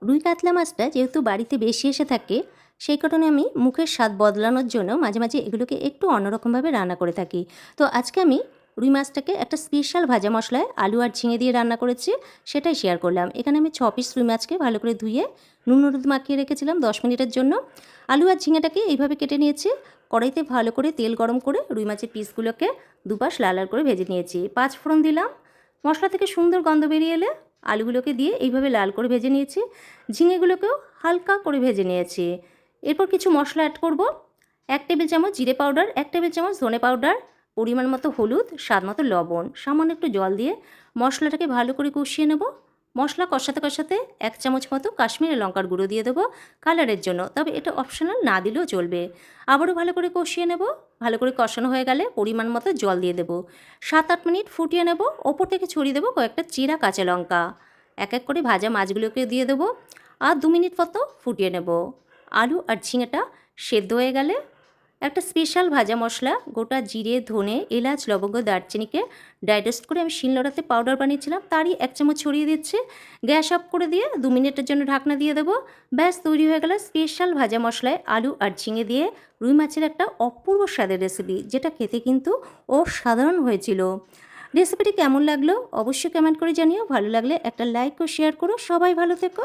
রুই কাতলা মাছটা যেহেতু বাড়িতে বেশি এসে থাকে, সেই কারণে আমি মুখের স্বাদ বদলানোর জন্য মাঝে মাঝে এগুলোকে একটু অন্যরকমভাবে রান্না করে থাকি। তো আজকে আমি রুই মাছটাকে একটা স্পেশাল ভাজা মশলায় আলু আর ঝিঙে দিয়ে রান্না করেছি, সেটাই শেয়ার করলাম। এখানে আমি 6 পিস রুই মাছকে ভালো করে ধুয়ে নুন হলুদ মাখিয়ে রেখেছিলাম 10 মিনিটের জন্য। আলু আর ঝিঙেটাকে এইভাবে কেটে নিয়েছি। কড়াইতে ভালো করে তেল গরম করে রুই মাছের পিসগুলোকে দুপাশ লাল লাল করে ভেজে নিয়েছি। 5 ফোড়ন দিলাম। মশলা থেকে সুন্দর গন্ধ বেরিয়ে এলে আলুগুলোকে দিয়ে এইভাবে লাল করে ভেজে নিয়েছি। ঝিঙেগুলোকেও হালকা করে ভেজে নিয়েছি। এরপর কিছু মশলা অ্যাড করব। 1 টেবিল চামচ জিরে পাউডার, 1 টেবিল চামচ ধনে পাউডার, পরিমাণ মতো হলুদ, স্বাদ মতো লবণ, সামান্য একটু জল দিয়ে মশলাটাকে ভালো করে কষিয়ে নেব। মশলা কষাতে কষাতে 1 চামচ মতো কাশ্মীরি লঙ্কার গুঁড়ো দিয়ে দেবো কালারের জন্য, তবে এটা অপশনাল, না দিলেও চলবে। আবারও ভালো করে কষিয়ে নেব। ভালো করে কষানো হয়ে গেলে পরিমাণ মতো জল দিয়ে দেবো। 7-8 মিনিট ফুটিয়ে নেব। ওপর থেকে ছড়িয়ে দেবো কয়েকটা চিরা কাঁচা লঙ্কা। এক এক করে ভাজা মাছগুলোকে দিয়ে দেবো আর 2 মিনিট মতো ফুটিয়ে নেব। আলু আর ঝিঙেটা সেদ্ধ হয়ে গেলে একটা স্পেশাল ভাজা মশলা, গোটা জিরে, ধনে, এলাচ, লবঙ্গ, দারচিনিকে ডাইজেস্ট করে আমি শিলনোড়াতে পাউডার বানিয়েছিলাম, তারই 1 চামচ ছড়িয়ে দিচ্ছি। গ্যাস অফ করে দিয়ে 2 মিনিটের জন্য ঢাকনা দিয়ে দেবো। ব্যাস তৈরি হয়ে গেল স্পেশাল ভাজা মশলায় আলু আর ঝিঙে দিয়ে রুই মাছের একটা অপূর্ব স্বাদের রেসিপি, যেটা খেতে কিন্তু অসাধারণ হয়েছিল। রেসিপিটি কেমন লাগলো অবশ্যই কমেন্ট করে জানিও। ভালো লাগলে একটা লাইক ও শেয়ার করো। সবাই ভালো থেকো।